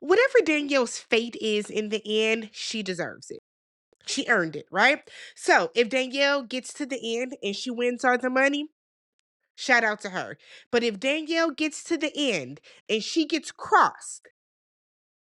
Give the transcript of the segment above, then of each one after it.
whatever Danielle's fate is in the end, she deserves it. She earned it, right? So if Danielle gets to the end and she wins all the money, shout out to her. But if Danielle gets to the end and she gets crossed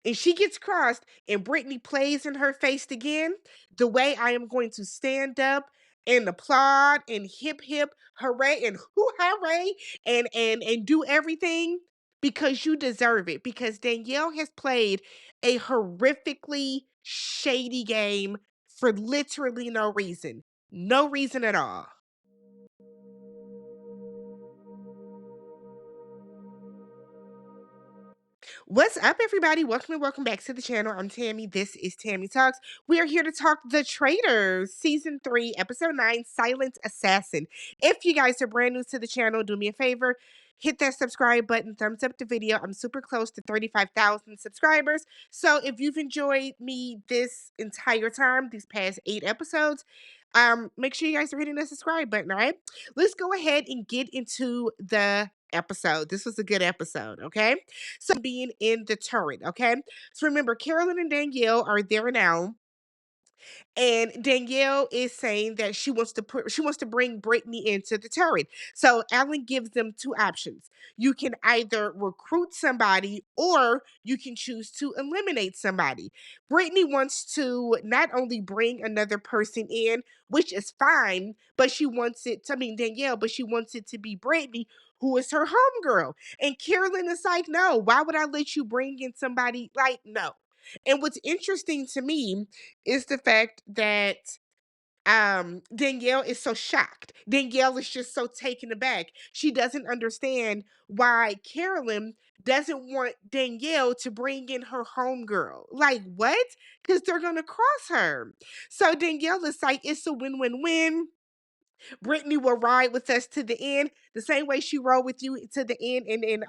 and Brittany plays in her face again, the way I am going to stand up and applaud and hip hip hooray and hoo hooray and do everything because you deserve it. Because Danielle has played a horrifically shady game for literally no reason. No reason at all. What's up, everybody? Welcome and welcome back to the channel. I'm Tammy. This is Tammy Talks. We are here to talk The Traitors, Season 3, Episode 9, Silent Assassin. If you guys are brand new to the channel, do me a favor. Hit that subscribe button, thumbs up the video. I'm super close to 35,000 subscribers. So if you've enjoyed me this entire time, these past 8 episodes, make sure you guys are hitting the subscribe button, all right? Let's go ahead and get into the episode. This was a good episode, okay? So being in the turret, okay? So remember, Carolyn and Danielle are there now. And Danielle is saying that she wants to bring Brittany into the turret. So Alan gives them two options. You can either recruit somebody or you can choose to eliminate somebody. Brittany wants to not only bring another person in, which is fine, but she wants it to, I mean Danielle, but she wants it to be Brittany, who is her homegirl. And Carolyn is like, no, why would I let you bring in somebody like no? And what's interesting to me is the fact that Danielle is so shocked. Danielle is just so taken aback. She doesn't understand why Carolyn doesn't want Danielle to bring in her homegirl. Like, what? Because they're gonna cross her. So Danielle is like, it's a win-win-win. Brittany will ride with us to the end, the same way she rode with you to the end in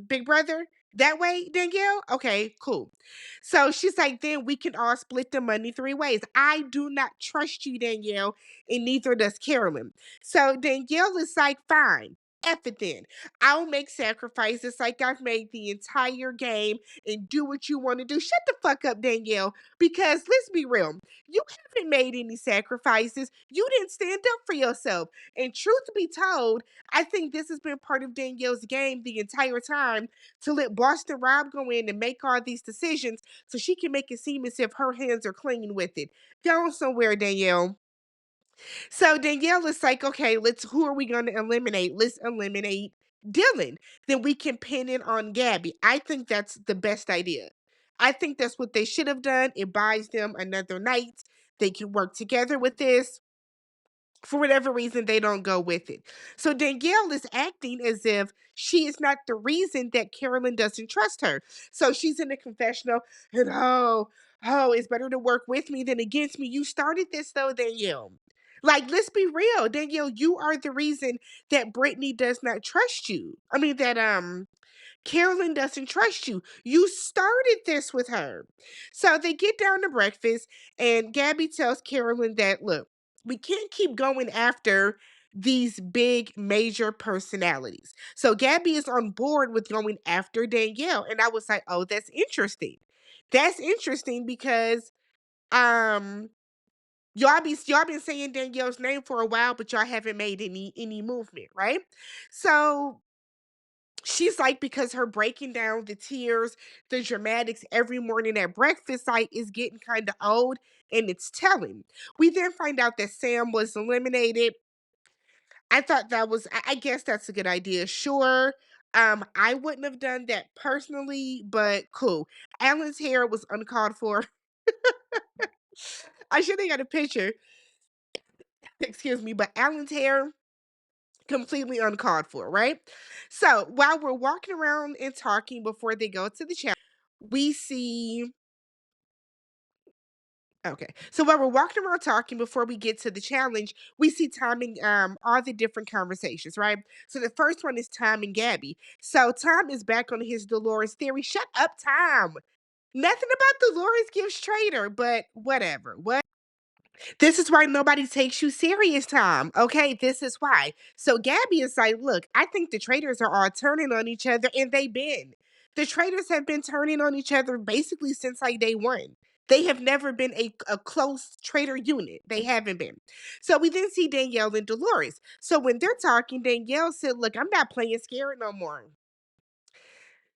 Big Brother. That way, Danielle? Okay, cool. So she's like, then we can all split the money 3 ways. I do not trust you, Danielle, and neither does Carolyn. So Danielle is like, fine. F it then. I'll make sacrifices like I've made the entire game and do what you want to do. Shut the fuck up, Danielle, because let's be real. You haven't made any sacrifices. You didn't stand up for yourself. And truth be told, I think this has been part of Danielle's game the entire time to let Boston Rob go in and make all these decisions so she can make it seem as if her hands are clean with it. Go on somewhere, Danielle. So Danielle is like, okay, who are we going to eliminate? Let's eliminate Dylan. Then we can pin it on Gabby. I think that's the best idea. I think that's what they should have done. It buys them another night. They can work together with this. For whatever reason, they don't go with it. So Danielle is acting as if she is not the reason that Carolyn doesn't trust her. So she's in the confessional, and it's better to work with me than against me. You started this though, Danielle. Like, let's be real, Danielle. You are the reason that Brittany does not trust you. I mean that Carolyn doesn't trust you. You started this with her. So they get down to breakfast, and Gabby tells Carolyn that, look, we can't keep going after these big major personalities. So Gabby is on board with going after Danielle. And I was like, oh, that's interesting. That's interesting because um y'all been saying Danielle's name for a while, but y'all haven't made any movement, right? So she's like, because her breaking down the tears, the dramatics every morning at breakfast like is getting kind of old and it's telling. We then find out that Sam was eliminated. I thought that was, I guess that's a good idea. Sure. I wouldn't have done that personally, but cool. Alan's hair was uncalled for. I should have got a picture. Excuse me, but Alan's hair completely uncalled for, right? So while we're walking around and talking before they go to the chat, we see. Okay, so while we're walking around talking before we get to the challenge, we see Tom and all the different conversations, right? So the first one is Tom and Gabby. So Tom is back on his Dolores theory. Shut up, Tom. Nothing about Dolores gives Traitor, but whatever. What? This is why nobody takes you serious, Tom. Okay, this is why. So Gabby is like, look, I think the traitors are all turning on each other, and they been. The traitors have been turning on each other basically since like day one. They have never been a close traitor unit. They haven't been. So we then see Danielle and Dolores. So when they're talking, Danielle said, "Look, I'm not playing scared no more."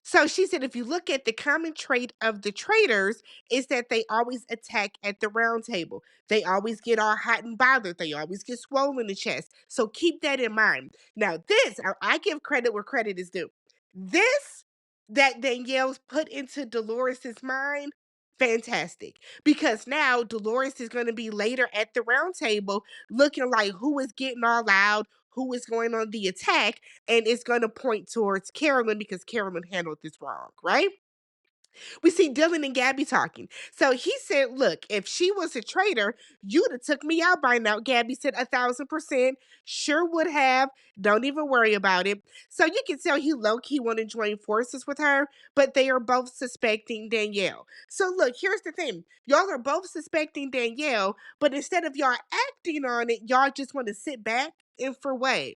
So she said, if you look at the common trait of the traitors, is that they always attack at the round table. They always get all hot and bothered. They always get swollen in the chest. So keep that in mind. Now, this, I give credit where credit is due. This that Danielle's put into Dolores's mind, fantastic. Because now Dolores is going to be later at the round table looking like who is getting all loud, who is going on the attack, and it's going to point towards Carolyn because Carolyn handled this wrong, right? We see Dylan and Gabby talking. So he said, "Look, if she was a traitor, you'd have took me out by now." Gabby said, 1,000%. Sure would have. Don't even worry about it. So you can tell he low key want to join forces with her, but they are both suspecting Danielle. So look, here's the thing: y'all are both suspecting Danielle, but instead of y'all acting on it, y'all just want to sit back and for what?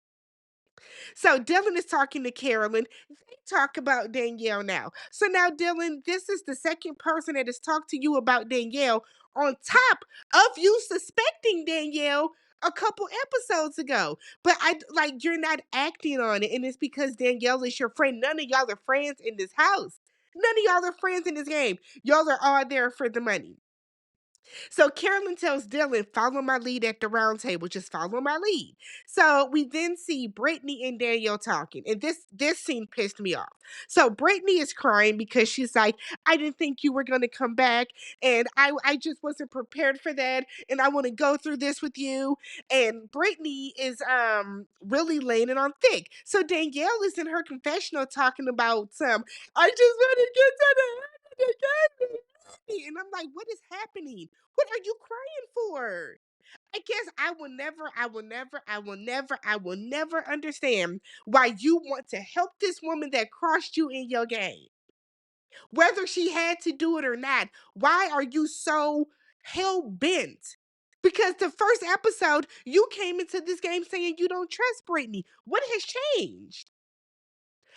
So Dylan is talking to Carolyn. They talk about Danielle now. So now, Dylan, this is the second person that has talked to you about Danielle on top of you suspecting Danielle a couple episodes ago. But I like you're not acting on it, and it's because Danielle is your friend. None of y'all are friends in this house. None of y'all are friends in this game. Y'all are all there for the money. So Carolyn tells Dylan, follow my lead at the round table. Just follow my lead. So we then see Brittany and Danielle talking. And this scene pissed me off. So Brittany is crying because she's like, I didn't think you were gonna come back. And I just wasn't prepared for that. And I want to go through this with you. And Brittany is really laying it on thick. So Danielle is in her confessional talking about I just want to get to the end of the game. And I'm like, what is happening? What are you crying for? I guess I will never understand why you want to help this woman that crossed you in your game. Whether she had to do it or not, why are you so hell bent? Because the first episode, you came into this game saying you don't trust Brittany. What has changed?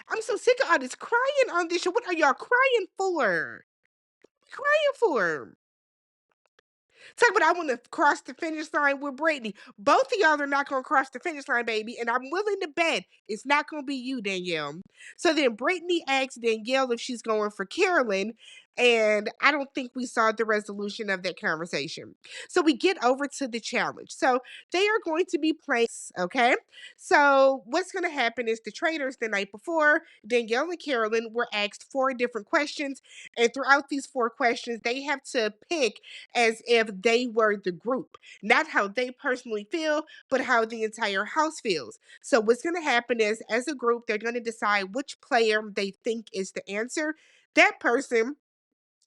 I'm so sick of all this crying on this show. What are y'all crying for? Crying for? Talk about I want to cross the finish line with Brittany. Both of y'all are not going to cross the finish line, baby. And I'm willing to bet it's not going to be you, Danielle. So then Brittany asks Danielle if she's going for Carolyn. And I don't think we saw the resolution of that conversation. So we get over to the challenge. So they are going to be playing, okay? So what's going to happen is the traitors the night before, Danielle and Carolyn were asked 4 different questions. And throughout these 4 questions, they have to pick as if they were the group, not how they personally feel, but how the entire house feels. So, what's going to happen is, as a group, they're going to decide which player they think is the answer. That person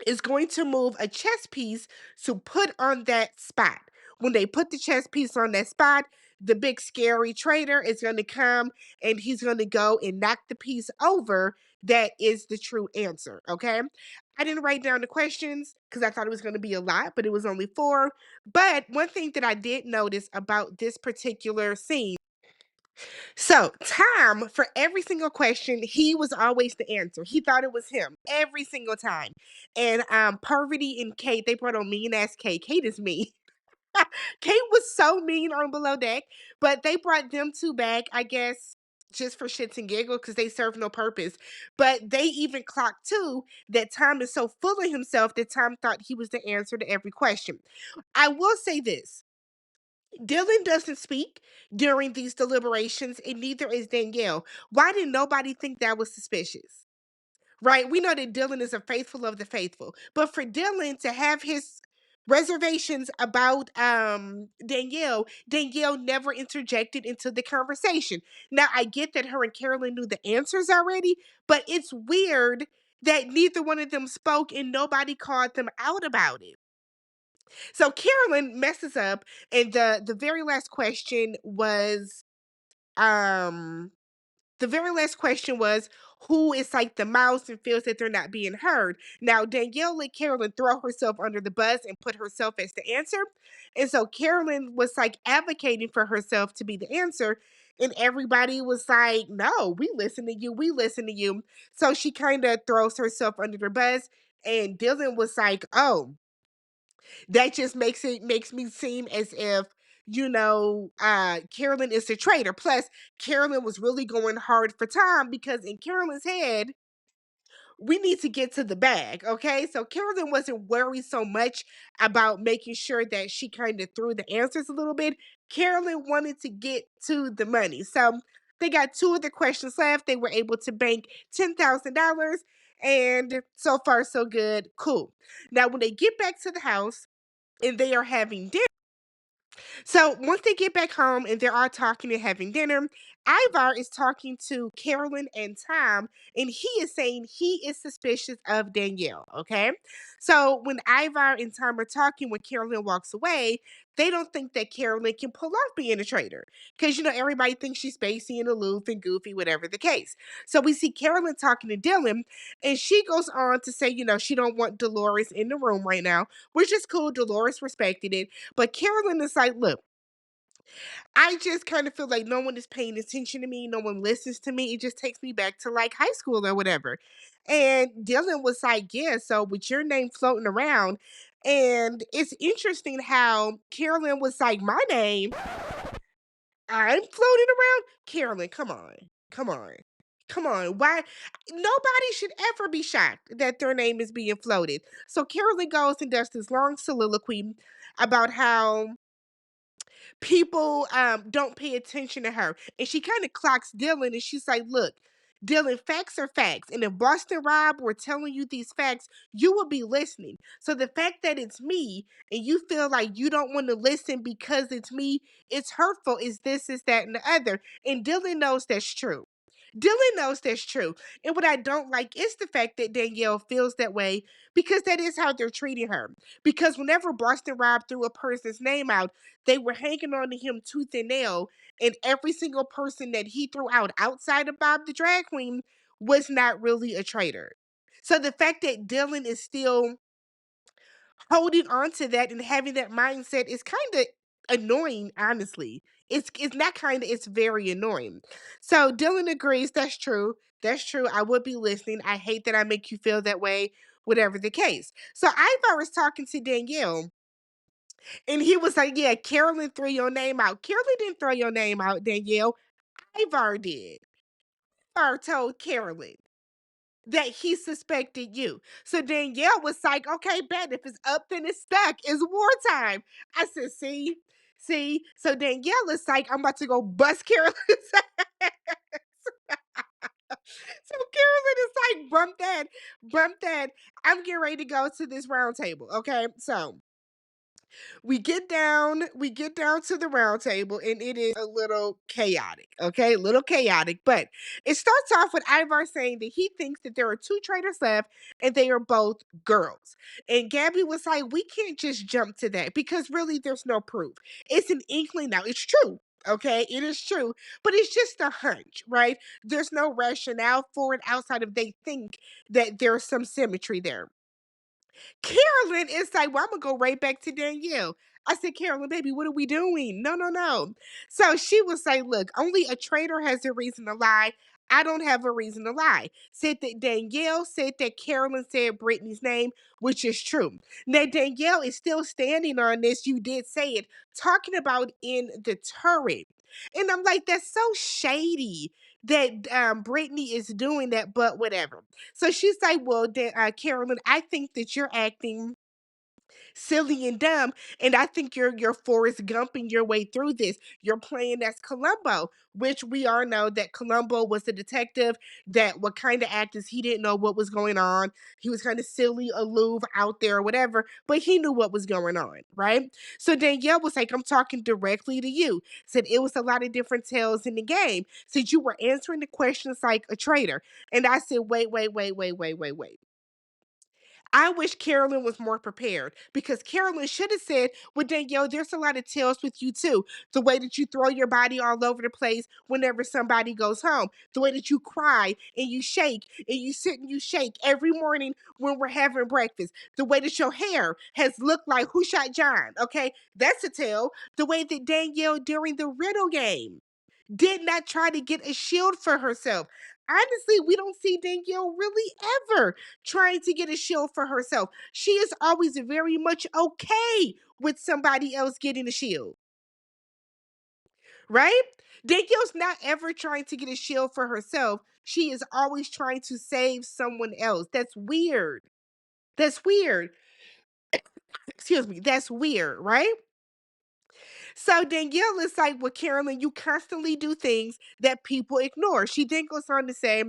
is going to move a chess piece to put on that spot. When they put the chess piece on that spot, the big scary traitor is going to come and he's going to go and knock the piece over. That is the true answer. Okay. I didn't write down the questions because I thought it was going to be a lot, but it was only 4. But one thing that I did notice about this particular scene, so, Tom, for every single question, he was always the answer. He thought it was him every single time. And Parvati and Kate, they brought on mean ass Kate. Kate is mean. Kate was so mean on Below Deck, but they brought them 2 back, I guess, just for shits and giggles because they serve no purpose. But they even clocked too that Tom is so full of himself that Tom thought he was the answer to every question. I will say this. Dylan doesn't speak during these deliberations, and neither is Danielle. Why did nobody think that was suspicious? Right? We know that Dylan is a faithful of the faithful, but for Dylan to have his reservations about Danielle never interjected into the conversation. Now I get that her and Carolyn knew the answers already, but it's weird that neither one of them spoke and nobody called them out about it. So Carolyn messes up, and the very last question was um the very last question was who is like the mouse and feels that they're not being heard. Now Danielle let Carolyn throw herself under the bus and put herself as the answer. And so Carolyn was like advocating for herself to be the answer. And everybody was like, no, we listen to you. We listen to you. So she kind of throws herself under the bus. And Dylan was like, oh, that just makes me seem as if Carolyn is a traitor. Plus, Carolyn was really going hard for Tom because in Carolyn's head, we need to get to the bag, okay? So Carolyn wasn't worried so much about making sure that she kind of threw the answers a little bit. Carolyn wanted to get to the money. So they got two of the questions left. They were able to bank $10,000. And so far, so good. Cool. Now, when they get back to the house and they are having dinner, so once they get back home and they're all talking and having dinner, Ivar is talking to Carolyn and Tom, and he is saying he is suspicious of Danielle. Okay. So when Ivar and Tom are talking, when Carolyn walks away, they don't think that Carolyn can pull off being a traitor. Because, everybody thinks she's spacey and aloof and goofy, whatever the case. So we see Carolyn talking to Dylan, and she goes on to say, she don't want Dolores in the room right now, which is cool. Dolores respected it. But Carolyn is like, look, I just kind of feel like no one is paying attention to me. No one listens to me. It just takes me back to like high school or whatever. And Dylan was like, yeah, so with your name floating around. And it's interesting how Carolyn was like, my name, I'm floating around. Carolyn, come on. Come on. Come on. Why? Nobody should ever be shocked that their name is being floated. So Carolyn goes and does this long soliloquy about how people don't pay attention to her. And she kind of clocks Dylan and she's like, look, Dylan, facts are facts. And if Boston Rob were telling you these facts, you would be listening. So the fact that it's me and you feel like you don't want to listen because it's me, it's hurtful, is this, is that, and the other. And Dylan knows that's true. Dylan knows that's true. And what I don't like is the fact that Danielle feels that way because that is how they're treating her. Because whenever Boston Rob threw a person's name out, they were hanging on to him tooth and nail. And every single person that he threw out outside of Bob the Drag Queen was not really a traitor. So the fact that Dylan is still holding on to that and having that mindset is kind of annoying, honestly. It's not kind of, it's very annoying. So Dylan agrees, that's true. That's true. I would be listening. I hate that I make you feel that way, whatever the case. So Ivar was talking to Danielle and he was like, yeah, Carolyn threw your name out. Carolyn didn't throw your name out, Danielle. Ivar did. Ivar told Carolyn that he suspected you. So Danielle was like, okay, bet if it's up, then it's stuck. It's wartime. I said, see. So Danielle is like, I'm about to go bust Carolyn's ass. So Carolyn is like, bump that. I'm getting ready to go to this round table. Okay. So we get down to the round table and it is a little chaotic, okay, a little chaotic, but it starts off with Ivar saying that he thinks that there are two traitors left and they are both girls. And Gabby was like, we can't just jump to that because really there's no proof. It's an inkling. Now it's true, okay, it is true, but it's just a hunch, right? There's no rationale for it outside of they think that there's some symmetry there. Carolyn is like, well, I'm gonna go right back to Danielle. I said, Carolyn, baby, what are we doing? No, no, no. So she was like, look, only a traitor has a reason to lie. I don't have a reason to lie. Said that Danielle said that Carolyn said Brittany's name, which is true. Now, Danielle is still standing on this. You did say it, talking about in the turret. And I'm like, that's so shady that Brittany is doing that, but whatever. So she's like, well, Carolyn, I think that you're acting silly and dumb. And I think you're Forrest Gumping your way through this. You're playing as Columbo, which we all know that Columbo was the detective that what kind of act is he didn't know what was going on. He was kind of silly, aloof, out there, or whatever, but he knew what was going on, right? So Danielle was like, I'm talking directly to you. Said it was a lot of different tales in the game. Said you were answering the questions like a traitor. And I said, wait. I wish Carolyn was more prepared because Carolyn should have said, well, Danielle, there's a lot of tales with you too. The way that you throw your body all over the place whenever somebody goes home, the way that you cry and you shake and you sit and you shake every morning when we're having breakfast, the way that your hair has looked like who shot John. Okay, that's a tale. The way that Danielle during the riddle game. did not try to get a shield for herself. Honestly, we don't see Danielle really ever trying to get a shield for herself. She is always very much okay with somebody else getting a shield, right? Danielle's not ever trying to get a shield for herself. She is always trying to save someone else. That's weird. That's weird. Excuse me. That's weird, right? So Danielle is like, well, Carolyn, you constantly do things that people ignore. She then goes on to say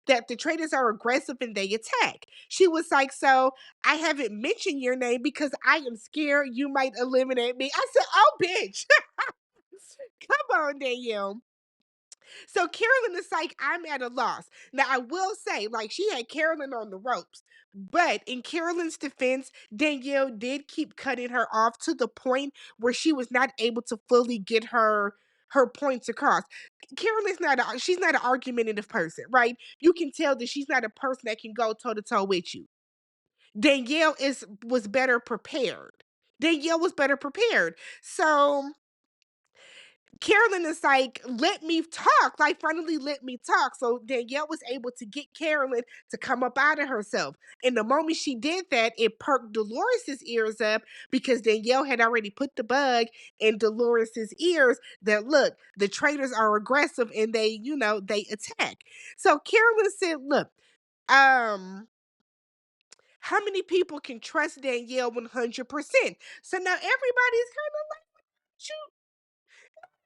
that the traitors are aggressive and they attack. She was like, so I haven't mentioned your name because I am scared you might eliminate me. I said, oh, bitch. Come on, Danielle. So Carolyn is like, I'm at a loss. Now, I will say, like, she had Carolyn on the ropes. But in Carolyn's defense, Danielle did keep cutting her off to the point where she was not able to fully get her points across. Carolyn's not she's not an argumentative person, right? You can tell that she's not a person that can go toe to toe with you. Danielle was better prepared. Danielle was better prepared. So Carolyn is like, let me talk. Like, finally, let me talk. So Danielle was able to get Carolyn to come up out of herself. And the moment she did that, it perked Dolores's ears up because Danielle had already put the bug in Dolores's ears that, look, the traitors are aggressive and they attack. So Carolyn said, look, um, how many people can trust Danielle 100%? So now everybody's kind of like,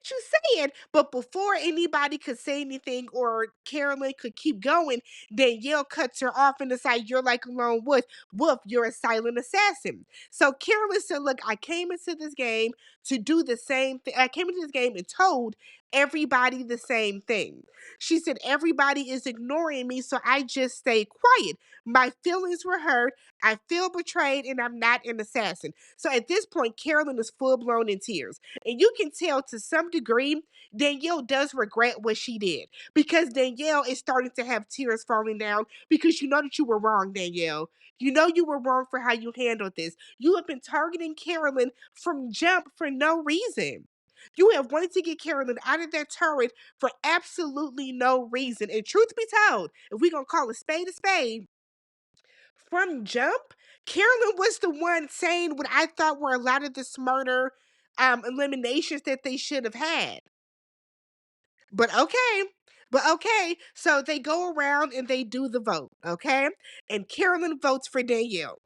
you saying? But before anybody could say anything or Carolyn could keep going, Danielle cuts her off and decides, you're like a lone wolf. Wolf, you're a silent assassin. So Carolyn said, look, I came into this game to do the same thing. I came into this game and told everybody the same thing. She said, everybody is ignoring me, so I just stay quiet. My feelings were hurt. I feel betrayed, and I'm not an assassin. So at this point, Carolyn is full blown in tears. And you can tell to some degree, Danielle does regret what she did because Danielle is starting to have tears falling down because you know that you were wrong, Danielle. You know you were wrong for how you handled this. You have been targeting Carolyn from jump for no reason. You have wanted to get Carolyn out of that turret for absolutely no reason. And truth be told, if we're going to call a spade, from jump, Carolyn was the one saying what I thought were a lot of the smarter eliminations that they should have had. But okay. But okay, so they go around and they do the vote, okay? And Carolyn votes for Danielle.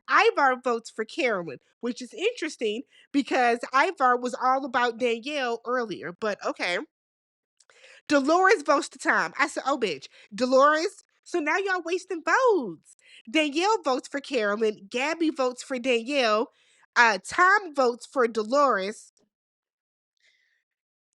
Ivar votes for Carolyn, which is interesting because Ivar was all about Danielle earlier, but okay. Dolores votes to Tom. I said, oh, bitch. Dolores. So now y'all wasting votes. Danielle votes for Carolyn. Gabby votes for Danielle. Tom votes for Dolores.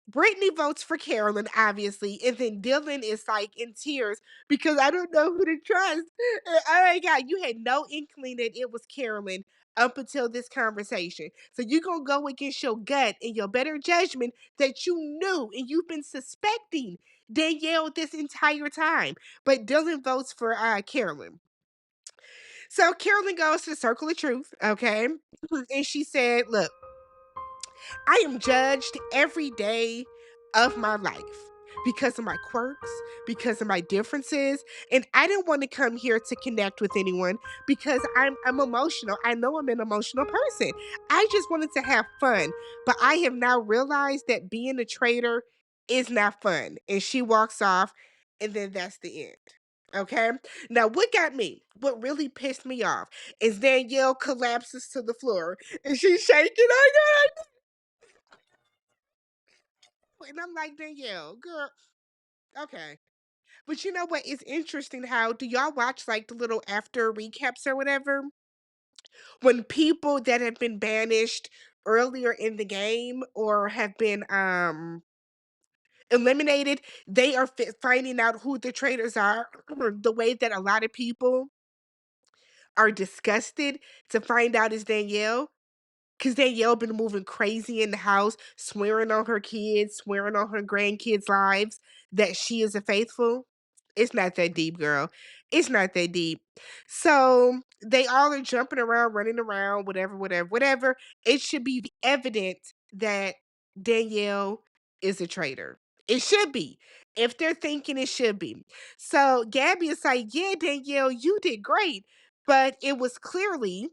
Brittany votes for Carolyn, obviously, and then Dylan is like in tears because I don't know who to trust. Oh my God, you had no inkling that it was Carolyn up until this conversation. So you're going to go against your gut and your better judgment that you knew and you've been suspecting Danielle this entire time. But Dylan votes for Carolyn. So Carolyn goes to the Circle of Truth, okay? And she said, look, I am judged every day of my life because of my quirks, because of my differences, and I didn't want to come here to connect with anyone because I'm emotional. I know I'm an emotional person. I just wanted to have fun, but I have now realized that being a traitor is not fun. And she walks off, and then that's the end. Okay. Now, what got me? What really pissed me off is Danielle collapses to the floor and she's shaking. Oh and I'm like, Danielle, girl, okay. But you know what? It's interesting how do y'all watch like the little after recaps or whatever? When people that have been banished earlier in the game or have been eliminated, they are finding out who the traitors are. The way that a lot of people are disgusted to find out is Danielle. Because Danielle been moving crazy in the house, swearing on her kids, swearing on her grandkids' lives that she is a faithful. It's not that deep, girl. It's not that deep. So they all are jumping around, running around, whatever, whatever, whatever. It should be evident that Danielle is a traitor. It should be. If they're thinking it should be. So Gabby is like, yeah, Danielle, you did great. But it was clearly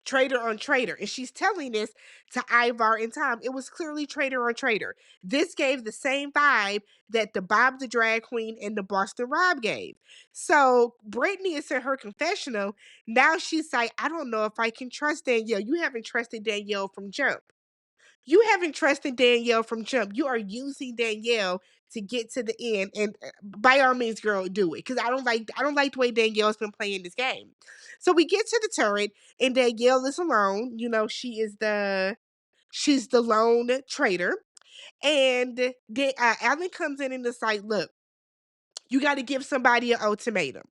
traitor on traitor. And she's telling this to Ivar and Tom. It was clearly traitor on traitor. This gave the same vibe that the Bob the Drag Queen and the Boston Rob gave. So Brittany is in her confessional. Now she's like, I don't know if I can trust Danielle. You haven't trusted Danielle from jump. You haven't trusted Danielle from jump. You are using Danielle to get to the end. And by all means, girl, do it. Because I don't like the way Danielle's been playing this game. So we get to the turret, and Danielle is alone. You know, she's the lone traitor. And Alan comes in and is like, look, you got to give somebody an ultimatum.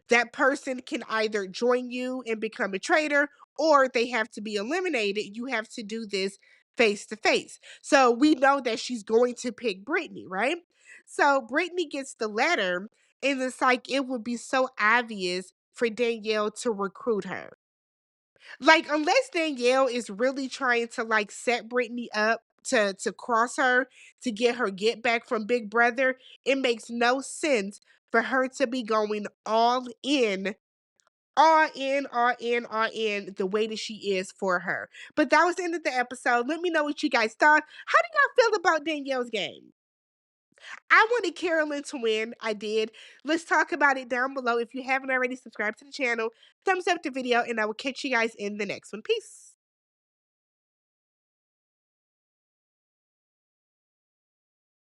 That person can either join you and become a traitor, or they have to be eliminated. You have to do this face to face. So we know that she's going to pick Brittany, right? So Brittany gets the letter, and it's like it would be so obvious for Danielle to recruit her. Like, unless Danielle is really trying to like set Brittany up to cross her to get her get back from Big Brother, it makes no sense for her to be going all in the way that she is for her. But that was the end of the episode. Let me know what you guys thought. How do y'all feel about Danielle's game? I wanted Carolyn to win. I did. Let's talk about it down below. If you haven't already, subscribe to the channel, thumbs up the video, and I will catch you guys in the next one. Peace.